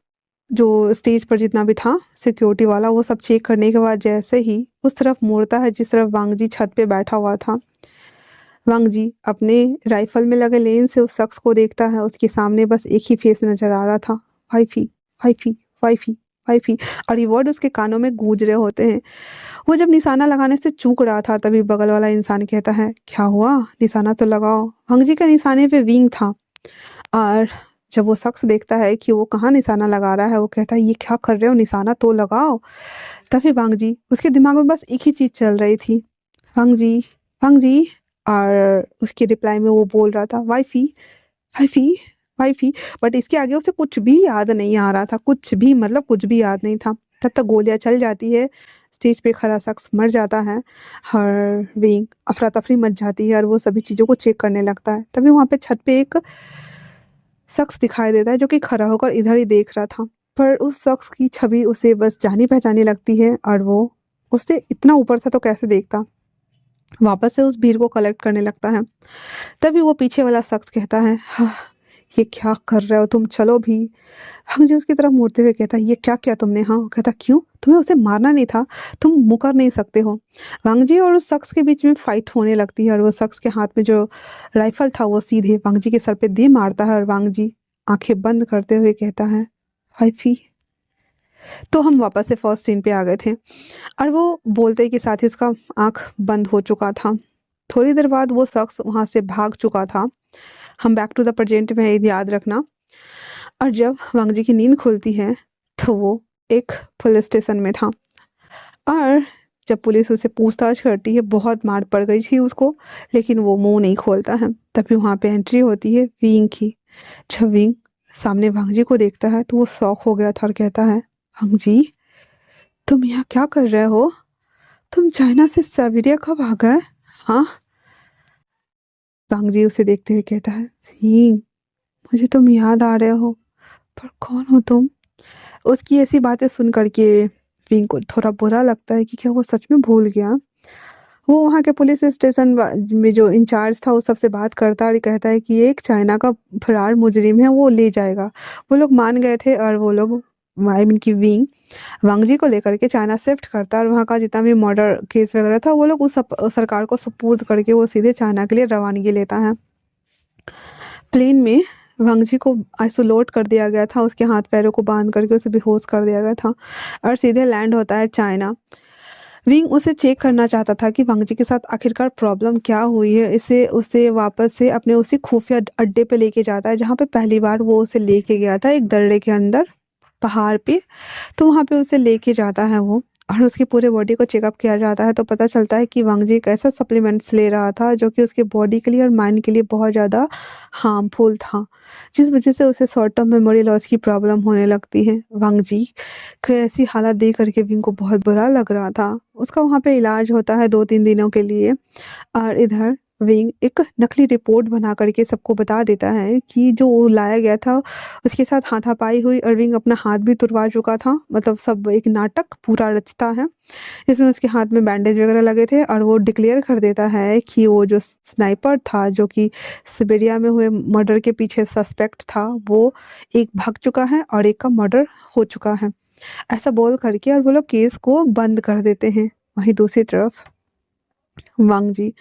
जो स्टेज पर जितना भी था सिक्योरिटी वाला, वो सब चेक करने के बाद जैसे ही उस तरफ मुड़ता है जिस तरफ वांग जी छत पे बैठा हुआ था, वांग जी अपने राइफल में लगे लेंस से उस शख्स को देखता है। उसके सामने बस एक ही फेस नजर आ रहा था, वाइफी, वाइफी, वाइफी, वाइफी। और ये वर्ड उसके कानों में गूंज रहे होते हैं। वो जब निशाना लगाने से चूक रहा था, तभी बगल वाला इंसान कहता है, क्या हुआ, निशाना तो लगाओ। वांग जी का निशाने पे विंग था और जब वो शख्स देखता है कि वो कहाँ निशाना लगा रहा है, वो कहता है, ये क्या कर रहे हो, निशाना तो लगाओ। तभी वांग जी, उसके दिमाग में बस एक ही चीज चल रही थी, वांग जी, वांग जी। और उसके रिप्लाई में वो बोल रहा था, वाइफी, वाइफी, वाइफी। बट इसके आगे उसे कुछ भी याद नहीं आ रहा था, कुछ भी, मतलब कुछ भी याद नहीं था। तब तक गोलियां चल जाती है, स्टेज पे खड़ा शख्स मर जाता है, हर विंग अफरा तफरी मच जाती है और वो सभी चीज़ों को चेक करने लगता है। तभी वहाँ पे छत पे एक शख्स दिखाई देता है जो कि खड़ा होकर इधर ही देख रहा था, पर उस शख्स की छवि उसे बस जानी पहचानी लगती है और वो उससे इतना ऊपर था तो कैसे देखता। वापस से उस भीड़ को कलेक्ट करने लगता है। तभी वो पीछे वाला शख्स कहता है, हाँ, ये क्या कर रहे हो तुम, चलो भी। हंग जी उसकी तरफ मुड़ते हुए कहता है, ये क्या किया तुमने? हाँ, वो कहता, क्यों, तुम्हें उसे मारना नहीं था, तुम मुकर नहीं सकते हो। वांग जी और उस शख्स के बीच में फाइट होने लगती है और वो शख्स के हाथ में जो राइफल था वो सीधे वांग जी के सर पे दे मारता है और वांग जी आंखें बंद करते हुए कहता है, वाइफी। तो हम वापस से फर्स्ट सीन पे आ गए थे और वो बोलते के साथ ही उसका आंख बंद हो चुका था। थोड़ी देर बाद वो शख्स वहां से भाग चुका था। हम बैक टू द प्रेजेंट में हैं, याद रखना। और जब वांग जी की नींद खुलती है तो वो एक पुलिस स्टेशन में था और जब पुलिस उससे पूछताछ करती है, बहुत मार पड़ गई थी उसको, लेकिन वो मुंह नहीं खोलता है। तभी वहां पे एंट्री होती है विंग की। जब विंग सामने वांग जी को देखता है तो वो शॉक हो गया था और कहता है, वांग जी, तुम यहाँ क्या कर रहे हो? तुम चाइना से साइबेरिया कब आ गए? हाँ। वांग जी उसे देखते हुए कहता है, विंग, मुझे तुम याद आ रहे हो, पर कौन हो तुम? उसकी ऐसी बातें सुन कर के विंग को थोड़ा बुरा लगता है कि क्या वो सच में भूल गया? वो वहाँ के पुलिस स्टेशन में जो इंचार्ज था, वो सबसे बात करता है और कहता है कि एक चाइना का फरार मुजरिम है, वो ले जाएगा। वो लोग मान गए थे और वो लोग आई मीन की विंग वांग जी को लेकर के चाइना शिफ्ट करता है और वहाँ का जितना भी मर्डर केस वगैरह था वो लोग उस सरकार को सुपुर्द करके वो सीधे चाइना के लिए रवानगी लेता है। प्लेन में वांग जी को आइसोलेट कर दिया गया था, उसके हाथ पैरों को बांध करके उसे बेहोश कर दिया गया था और सीधे लैंड होता है चाइना। विंग उसे चेक करना चाहता था कि वांग जी के साथ आखिरकार प्रॉब्लम क्या हुई है। इसे उसे वापस से अपने उसी खुफिया अड्डे पे लेके जाता है जहाँ पे पहली बार वो उसे लेके गया था, एक दर्रे के अंदर पहाड़ पे। तो वहाँ पे उसे लेके जाता है वो और उसकी पूरे बॉडी को चेकअप किया जाता है, तो पता चलता है कि वांग जी एक ऐसा सप्लीमेंट्स ले रहा था जो कि उसके बॉडी के लिए और माइंड के लिए बहुत ज़्यादा हार्मफुल था, जिस वजह से उसे शॉर्ट टर्म मेमोरी लॉस की प्रॉब्लम होने लगती है। वांग जी की ऐसी हालत देख करके विंग को बहुत बुरा लग रहा था। उसका वहाँ पे इलाज होता है 2-3 दिनों के लिए और इधर विंग एक नकली रिपोर्ट बना करके सबको बता देता है कि जो वो लाया गया था उसके साथ हाथापाई हुई और विंग अपना हाथ भी तुड़वा चुका था। मतलब सब एक नाटक पूरा रचता है इसमें उसके हाथ में बैंडेज वगैरह लगे थे और वो डिक्लेयर कर देता है कि वो जो स्नाइपर था जो कि सिबेरिया में हुए मर्डर के पीछे सस्पेक्ट था, वो एक भाग चुका है और एक का मर्डर हो चुका है। ऐसा बोल करके और वो लोग केस को बंद कर देते हैं। वहीं दूसरी तरफ वांग जी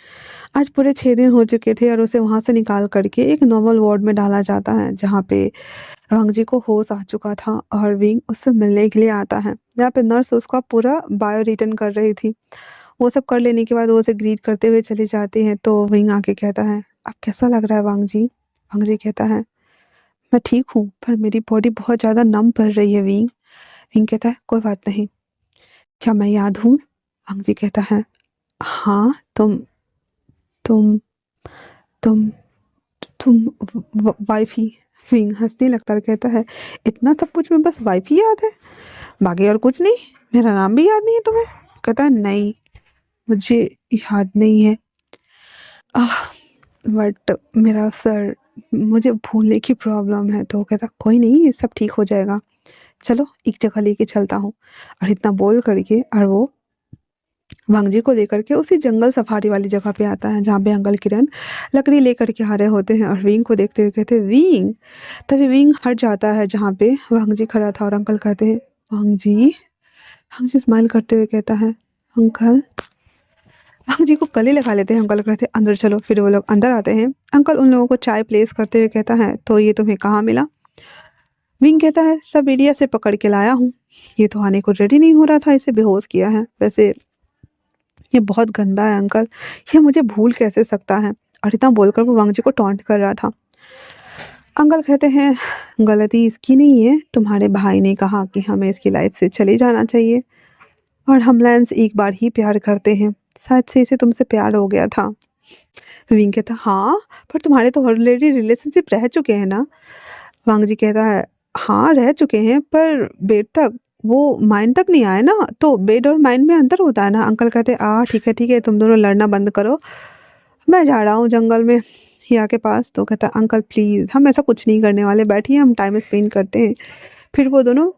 आज पूरे 6 दिन हो चुके थे और उसे वहां से निकाल करके एक नॉर्मल वार्ड में डाला जाता है जहाँ पे वांग जी को होश आ चुका था और विंग उससे मिलने के लिए आता है जहाँ पे नर्स उसका पूरा बायो रिटर्न कर रही थी। वो सब कर लेने के बाद वो उसे ग्रीट करते हुए चले जाते हैं, तो विंग आके कहता है अब कैसा लग रहा है वांग जी? वांग जी कहता है मैं ठीक हूँ पर मेरी बॉडी बहुत ज़्यादा नम पड़ रही है विंग। विंग कहता है कोई बात नहीं, क्या मैं याद हूँ? वांग जी कहता है हाँ तुम तुम तुम वाइफ ही। विंग हंसने लगता है, कहता है इतना सब कुछ में बस वाइफ ही याद है, बाकी और कुछ नहीं? मेरा नाम भी याद नहीं है तुम्हें? कहता है नहीं मुझे याद नहीं है बट मेरा सर, मुझे भूलने की प्रॉब्लम है। तो वो कहता कोई नहीं ये सब ठीक हो जाएगा, चलो एक जगह लेके चलता हूँ। और इतना बोल करके और वो वांग जी को लेकर के उसी जंगल सफारी वाली जगह पे आता है जहाँ पे अंकल किरण लकड़ी लेकर के आ रहे होते हैं और विंग को देखते हुए कहते हैं विंग। तभी विंग हट जाता है जहाँ पे वांग जी खड़ा था और अंकल कहते हैं वांग जी। वांग जी स्माइल करते हुए कहता है अंकल। वांग जी को गले लगा लेते हैं अंकल, कहते हैं अंदर चलो। फिर वो लोग अंदर आते हैं। अंकल उन लोगों को चाय प्लेस करते हुए कहता है तो ये तुम्हें कहाँ मिला? विंग कहता है सब एरिया से पकड़ के लाया हूँ, ये तो आने को रेडी नहीं हो रहा था, इसे बेहोश किया है। वैसे ये बहुत गंदा है अंकल, ये मुझे भूल कैसे सकता है? और इतना बोलकर वो वांग जी को टॉन्ट कर रहा था। अंकल कहते हैं गलती इसकी नहीं है, तुम्हारे भाई ने कहा कि हमें इसकी लाइफ से चले जाना चाहिए और हम लैंस एक बार ही प्यार करते हैं, शायद से इसे तुमसे प्यार हो गया था। विंग कहता हाँ पर तुम्हारे तो ऑलरेडी रिलेशनशिप रह चुके हैं ना? वांग जी कहता है हाँ रह चुके हैं पर बेड तक, वो माइंड तक नहीं आए ना, तो बेड और माइंड में अंतर होता है ना। अंकल कहते ठीक है तुम दोनों लड़ना बंद करो, मैं जा रहा हूँ जंगल में हिया के पास। तो कहता अंकल प्लीज़ हम ऐसा कुछ नहीं करने वाले, बैठिए हम टाइम स्पेंड करते हैं। फिर वो दोनों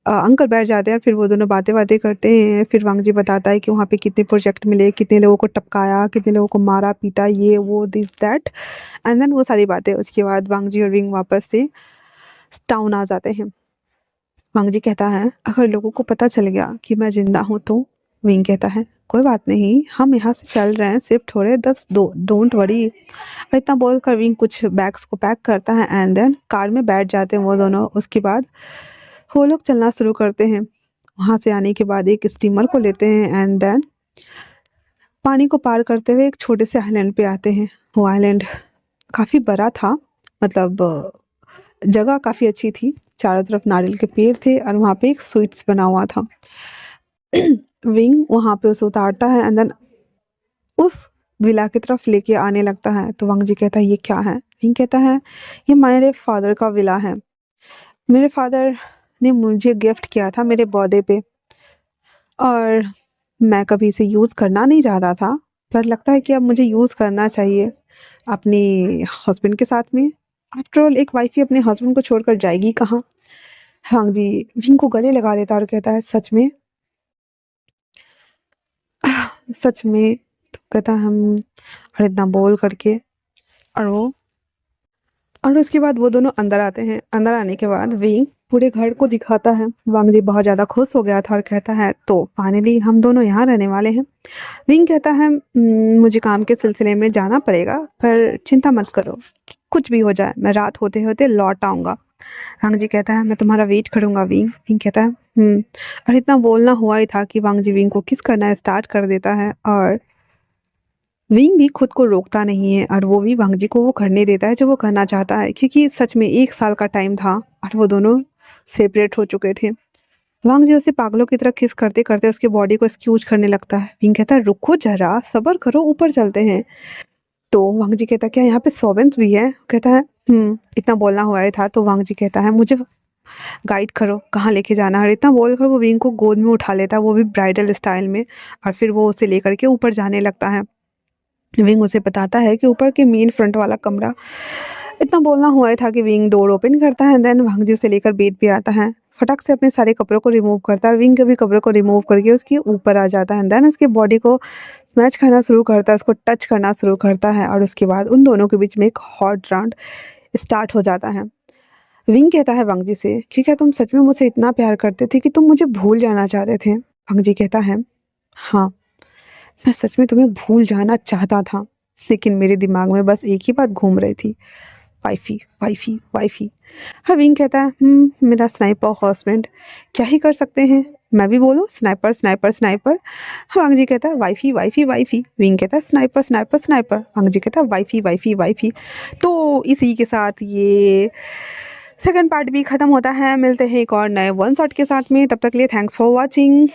अंकल बैठ जाते हैं, फिर वो दोनों बातें बातें करते हैं। फिर वांग जी बताता है कि वहाँ पे कितने प्रोजेक्ट मिले, कितने लोगों को टपकाया, कितने लोगों को मारा पीटा, ये वो दिस दैट एंड देन वो सारी बातें। उसके बाद वांग जी और विंग वापस से टाउन आ जाते हैं। वांग जी कहता है अगर लोगों को पता चल गया कि मैं जिंदा हूँ तो? विंग कहता है कोई बात नहीं, हम यहाँ से चल रहे हैं, शिफ्ट हो रहे हैं, दस दो डोंट वरी। इतना बोल कर विंग कुछ बैग्स को पैक करता है एंड देन कार में बैठ जाते हैं वो दोनों। उसके बाद वो लोग चलना शुरू करते हैं। वहाँ से आने के बाद एक स्टीमर को लेते हैं एंड देन पानी को पार करते हुए एक छोटे से आइलैंड पे आते हैं। वो आइलैंड काफ़ी बड़ा था, मतलब जगह काफ़ी अच्छी थी, चारों तरफ नारियल के पेड़ थे और वहाँ पे एक स्वीट्स बना हुआ था। विंग वहाँ पे उसे उतारता है एंड देन उस विला की तरफ लेके आने लगता है। तो वांग जी कहता है ये क्या है? विंग कहता है ये मेरे फादर का विला है, मेरे फादर ने मुझे गिफ्ट किया था मेरे बर्थडे पे और मैं कभी इसे यूज़ करना नहीं चाहता था, पर लगता है कि अब मुझे यूज़ करना चाहिए अपने हस्बैंड के साथ में। आफ्टर ऑल एक वाइफ ही अपने हस्बैंड को छोड़कर जाएगी कहाँ? वांग जी विंग को गले लगा लेता है और कहता है सच में, सच में। तो कहता है हम, और इतना बोल करके, और वो, और उसके बाद वो दोनों अंदर आते हैं। अंदर आने के बाद विंग पूरे घर को दिखाता है। वांग जी बहुत ज़्यादा खुश हो गया था और कहता है तो फाइनली हम दोनों यहाँ रहने वाले हैं। विंग कहता है मुझे काम के सिलसिले में जाना पड़ेगा, पर चिंता मत करो, कुछ भी हो जाए मैं रात होते होते लौट आऊँगा। वांग जी कहता है मैं तुम्हारा वेट करूँगा विंग। विंग कहता है और इतना बोलना हुआ ही था कि वांग जी विंग को किस करना स्टार्ट कर देता है, और विंग भी खुद को रोकता नहीं है और वो भी वांग जी को वो करने देता है जो वो करना चाहता है, क्योंकि सच में 1 साल का टाइम था और वो दोनों सेपरेट हो चुके थे। वांग जी उसे पागलों की तरह किस करते करते उसके बॉडी को स्क्यूज करने लगता है। विंग कहता है रुको जरा, सब्र करो, ऊपर चलते हैं। तो वांग जी कहता है क्या यहाँ पे सर्वेंट्स भी है? कहता है इतना बोलना हुआ ही था। तो वांग जी कहता है मुझे गाइड करो कहाँ लेके जाना है। और इतना बोलकर वो विंग को गोद में उठा लेता है, वो भी ब्राइडल स्टाइल में, और फिर वो उसे लेकर के ऊपर जाने लगता है। विंग उसे बताता है कि ऊपर के मेन फ्रंट वाला कमरा, इतना बोलना हुआ ही था कि विंग डोर ओपन करता है। देन वांग जी उसे लेकर बेड पे आता है, फटक से अपने सारे कपड़ों को रिमूव करता है और विंग के भी कपड़ों को रिमूव करके उसके ऊपर आ जाता है। देन उसके बॉडी को स्मैच करना शुरू करता है, उसको टच करना शुरू करता है, और उसके बाद उन दोनों के बीच में एक हॉट राउंड स्टार्ट हो जाता है। विंग कहता है वांग जी से कि क्या तुम सच में मुझसे इतना प्यार करते थे कि तुम मुझे भूल जाना चाहते थे? वांग जी कहता है हाँ, मैं सच में तुम्हें भूल जाना चाहता था, लेकिन मेरे दिमाग में बस एक ही बात घूम रही थी, वाइफ़ी, वाइफ़ी, वाइफ़ी। हाँ, विंग कहता है मेरा स्नाइपर हस्बैंड, क्या ही कर सकते हैं? मैं भी बोलूँ स्नाइपर, स्नाइपर, स्नाइपर। वांग जी कहता है वाइफ़ी, वाइफ़ी, वाइफ़ी। विंग कहता है स्नाइपर, स्नाइपर, स्नाइपर। वांग जी कहता है वाइफ़ी, वाइफ़ी, वाइफ़ी। तो इसी के साथ ये सेकंड पार्ट भी खत्म होता है। मिलते हैं एक और नए वन शॉट के साथ में, तब तक के लिए थैंक्स फॉर वॉचिंग।